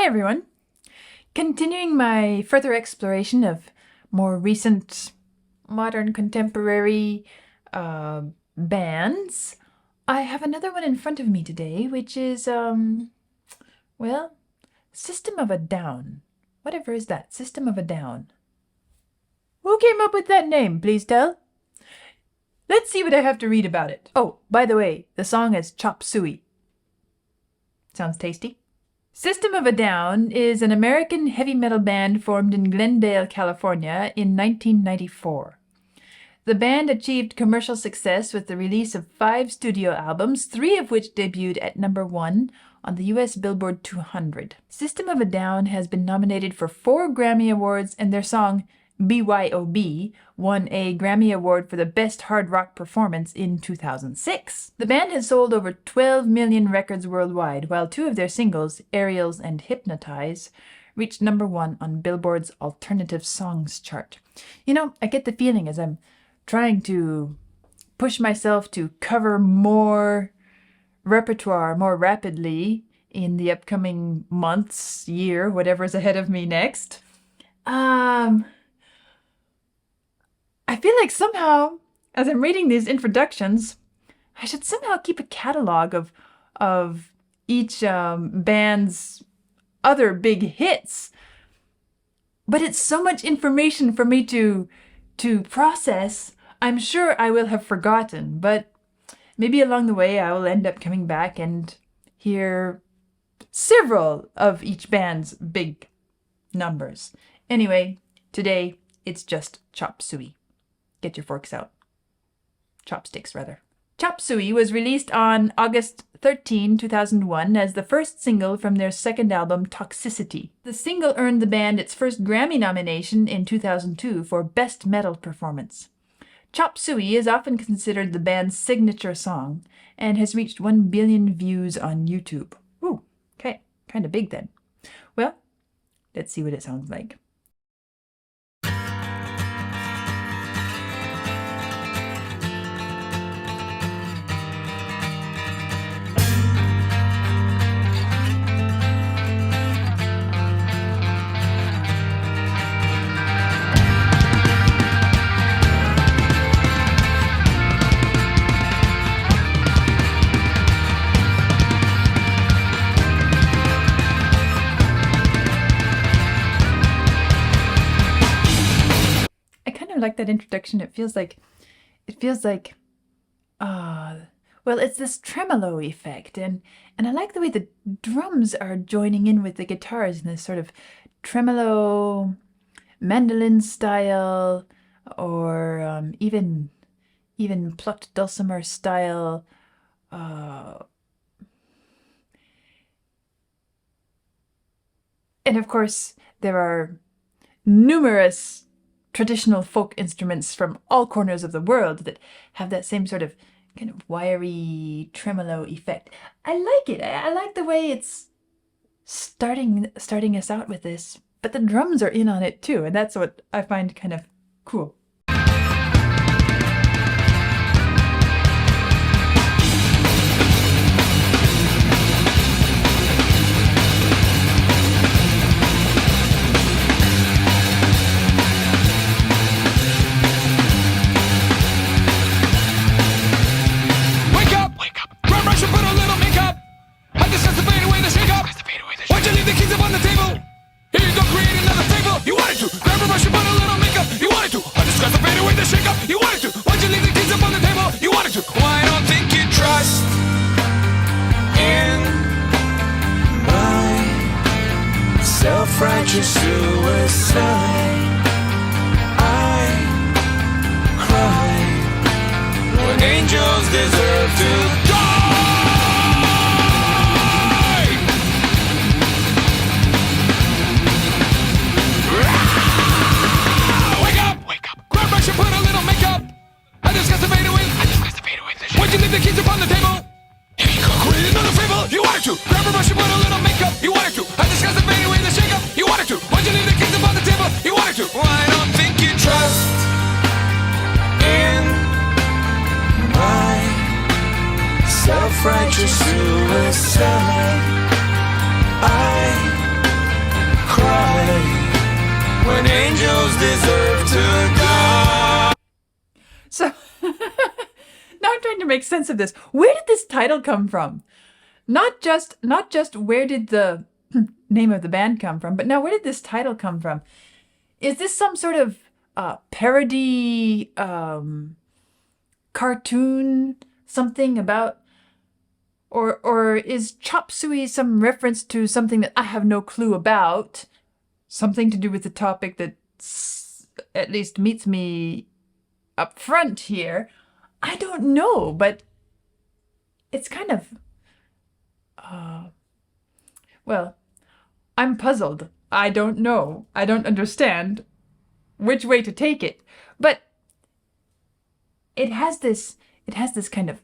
everyone! Continuing my further exploration of more recent modern contemporary bands, I have another one in front of me today, which is, well, System of a Down. Whatever is that? System of a Down. Who came up with that name, please tell? Let's see what I have to read about it. Oh, by the way, the song is Chop Suey. Sounds tasty. System of a Down is an American heavy metal band formed in Glendale, California in 1994. The band achieved commercial success with the release of 5 studio albums, 3 of which debuted at number 1 on the US Billboard 200. System of a Down has been nominated for 4 Grammy Awards, and their song BYOB won a Grammy Award for the Best Hard Rock Performance in 2006. The band has sold over 12 million records worldwide, while 2 of their singles, Aerials and Hypnotize, reached number 1 on Billboard's Alternative Songs chart. You know, I get the feeling as I'm trying to push myself to cover more repertoire more rapidly in the upcoming months, year, whatever's ahead of me next. I feel like somehow, as I'm reading these introductions, I should somehow keep a catalog of each band's other big hits. But it's so much information for me to process, I'm sure I will have forgotten. But maybe along the way I will end up coming back and hear several of each band's big numbers. Anyway, today it's just Chop Suey. Get your forks out. Chopsticks, rather. Chop Suey was released on August 13, 2001 as the first single from their second album, Toxicity. The single earned the band its first Grammy nomination in 2002 for Best Metal Performance. Chop Suey is often considered the band's signature song and has reached 1 billion views on YouTube. Ooh, okay, kind of big then. Well, let's see what it sounds like. Like that introduction. It feels like well, it's this tremolo effect, and I like the way the drums are joining in with the guitars in this sort of tremolo mandolin style, or even plucked dulcimer style. And of course there are numerous traditional folk instruments from all corners of the world that have that same sort of kind of wiry tremolo effect. I like it. I like the way it's starting us out with this, but the drums are in on it too, and that's what I find kind of cool. Self-righteous suicide. I cry when angels deserve to die. Wake up, grab brush and put a little makeup. I discuss the fade away. Why'd you leave the keys upon the table? Here you go, create another fable. You wanted to grab a brush and put a little makeup. You wanted to. I discuss the fade away. You wanted to. Why'd you leave the keys upon the table? You wanted to. Well, I don't think you trust in my self-righteous suicide. I make sense of this. Where did this title come from? Not just where did the name of the band come from, but now where did this title come from? Is this some sort of parody cartoon, something about, or is Chop Suey some reference to something that I have no clue about? Something to do with the topic that at least meets me up front here. I don't know, but it's kind of, well, I'm puzzled. I don't know. I don't understand which way to take it. But it has this kind of,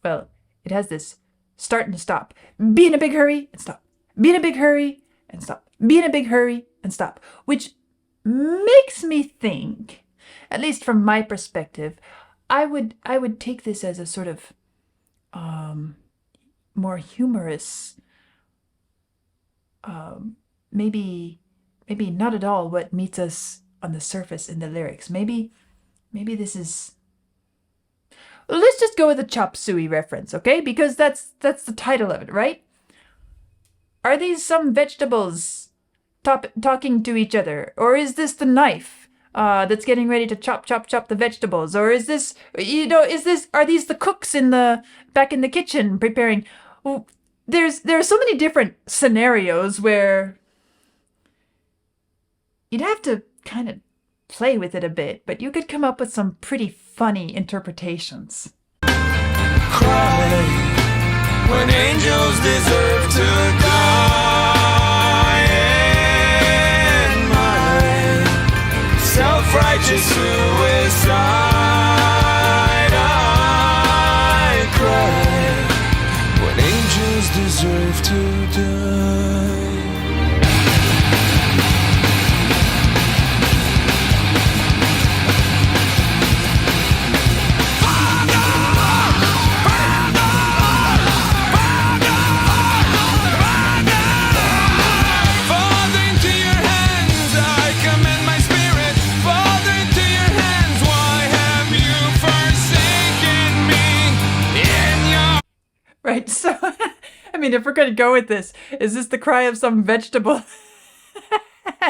well, it has this start and stop. Be in a big hurry and stop. Be in a big hurry and stop. Be in a big hurry and stop. Which makes me think, at least from my perspective, I would take this as a sort of more humorous, maybe not at all what meets us on the surface in the lyrics. Maybe this is. Let's just go with the Chop Suey reference, okay? Because that's the title of it, right? Are these some vegetables talking to each other, or is this the knife that's getting ready to chop the vegetables, or is this, are these the cooks back in the kitchen preparing? There are so many different scenarios where you'd have to kind of play with it a bit, but you could come up with some pretty funny interpretations. Cry when angels deserve to die, and my self-righteous suicide. I cry when angels deserve to die. Right, so, I mean, if we're going to go with this, is this the cry of some vegetable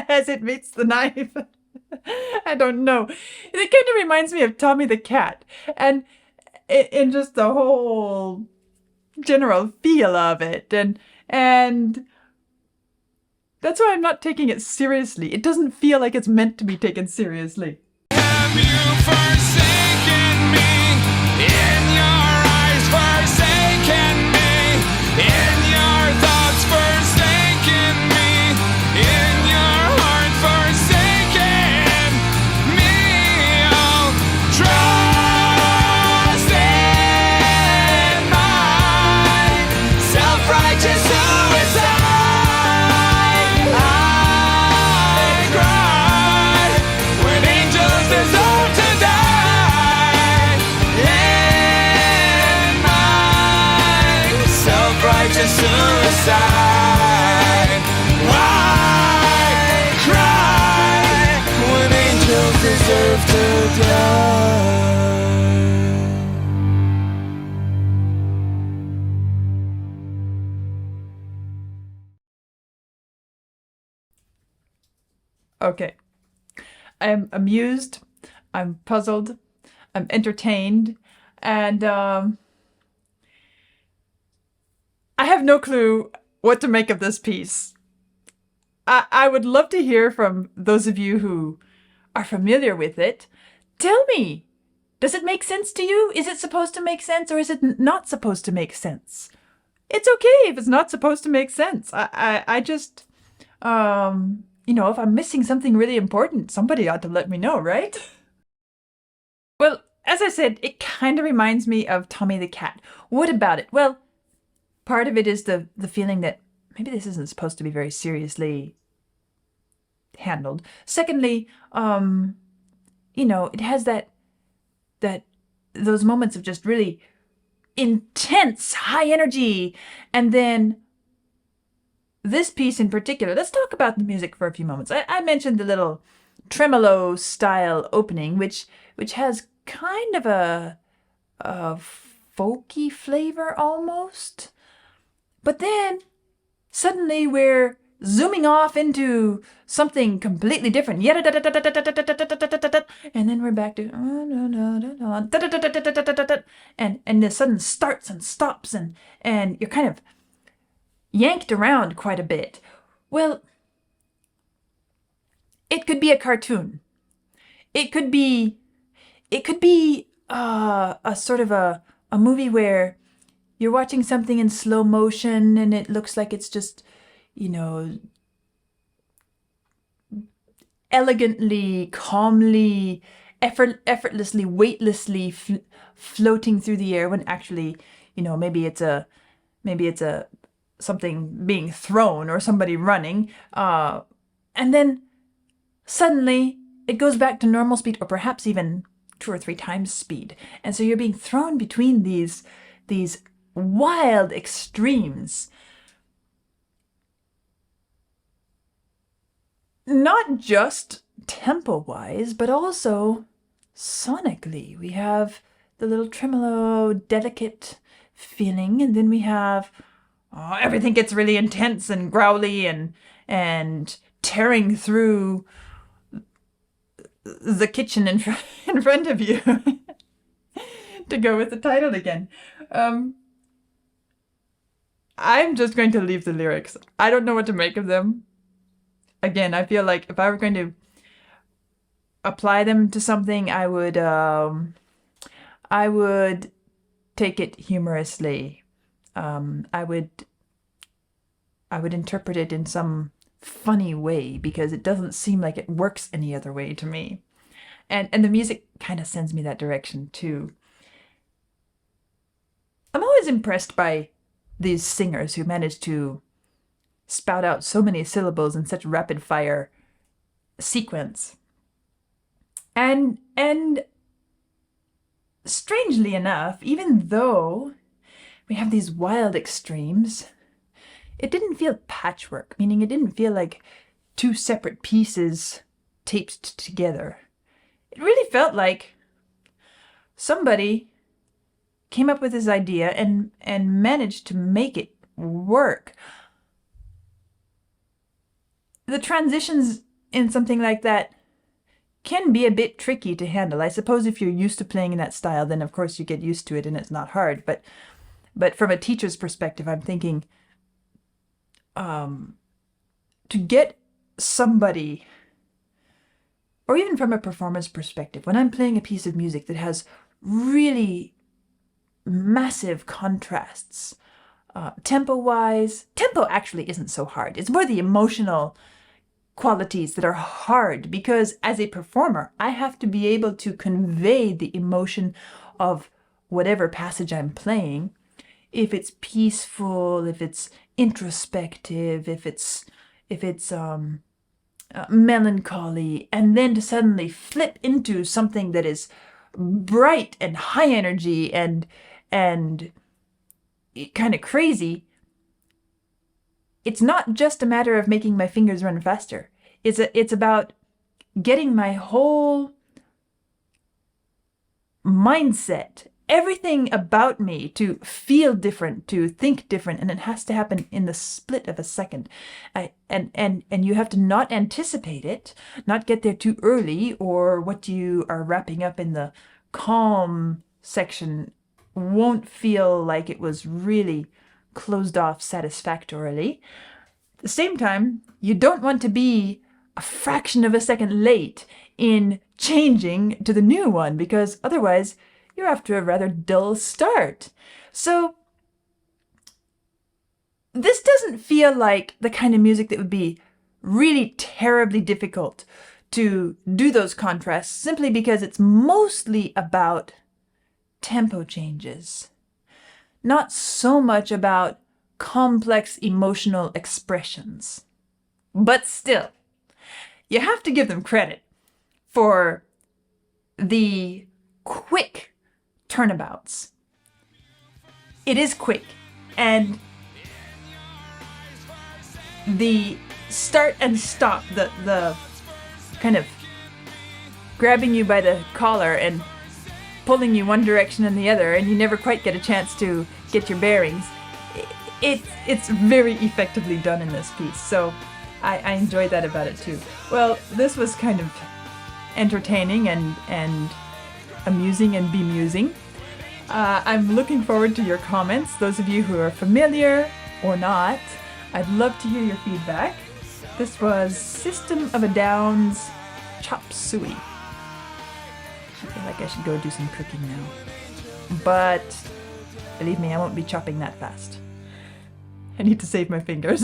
as it meets the knife? I don't know. It kind of reminds me of Tommy the Cat, and in just the whole general feel of it, and that's why I'm not taking it seriously. It doesn't feel like it's meant to be taken seriously. Have you forsaken me? In your eyes forsaken me. In your thoughts forsaken me. In your heart forsaken me. Oh, trust in my self-righteous suicide. I cry when angels deserve to die. In my self-righteous suicide. I cry when angels deserve to die. Okay. I'm amused, I'm puzzled, I'm entertained, and I have no clue what to make of this piece. I would love to hear from those of you who are familiar with it. Tell me, does it make sense to you? Is it supposed to make sense, or is it not supposed to make sense? It's okay if it's not supposed to make sense. I just, if I'm missing something really important, somebody ought to let me know, right? Well, as I said, it kind of reminds me of Tommy the Cat. What about it? Well, part of it is the feeling that maybe this isn't supposed to be very seriously handled. Secondly, it has those moments of just really intense high energy, and then this piece in particular. Let's talk about the music for a few moments. I mentioned the little tremolo style opening, which has kind of a folky flavor almost. But then suddenly we're zooming off into something completely different. And then we're back to and the sudden starts and stops and you're kind of yanked around quite a bit. Well, it could be a cartoon. It could be a sort of a movie where you're watching something in slow motion and it looks like it's just, elegantly, calmly, effortlessly, weightlessly floating through the air when actually, maybe it's a something being thrown or somebody running. And then suddenly it goes back to normal speed, or perhaps even 2 or 3 times speed. And so you're being thrown between these wild extremes. Not just tempo-wise, but also sonically. We have the little tremolo, delicate feeling, and then we have everything gets really intense and growly and tearing through the kitchen in front of you. To go with the title again. I'm just going to leave the lyrics. I don't know what to make of them. Again, I feel like if I were going to apply them to something, I would take it humorously. I would interpret it in some funny way because it doesn't seem like it works any other way to me. And the music kind of sends me that direction too. I'm always impressed by these singers who manage to spout out so many syllables in such rapid fire sequence. And strangely enough, even though we have these wild extremes, it didn't feel patchwork, meaning it didn't feel like 2 separate pieces taped together. It really felt like somebody came up with this idea and managed to make it work. The transitions in something like that can be a bit tricky to handle. I suppose if you're used to playing in that style, then of course you get used to it and it's not hard. But from a teacher's perspective, I'm thinking to get somebody, or even from a performer's perspective, when I'm playing a piece of music that has really massive contrasts, tempo-wise, tempo actually isn't so hard. It's more the emotional qualities that are hard, because as a performer, I have to be able to convey the emotion of whatever passage I'm playing. If it's peaceful, if it's introspective, if it's melancholy, and then to suddenly flip into something that is bright and high energy and kind of crazy, it's not just a matter of making my fingers run faster. It's about getting my whole mindset, everything about me to feel different, to think different, and it has to happen in the split of a second. And you have to not anticipate it, not get there too early, or what you are wrapping up in the calm section won't feel like it was really closed off satisfactorily. At the same time, you don't want to be a fraction of a second late in changing to the new one, because otherwise you're off to a rather dull start. So this doesn't feel like the kind of music that would be really terribly difficult to do those contrasts, simply because it's mostly about tempo changes, not so much about complex emotional expressions. But still, you have to give them credit for the quick turnabouts. It is quick, and the start and stop, the kind of grabbing you by the collar and pulling you one direction and the other, and you never quite get a chance to get your bearings. It's very effectively done in this piece, so I enjoyed that about it too. Well, this was kind of entertaining and amusing and bemusing. I'm looking forward to your comments, those of you who are familiar or not. I'd love to hear your feedback. This was System of a Down's Chop Suey. I feel like I should go do some cooking now. But believe me, I won't be chopping that fast. I need to save my fingers.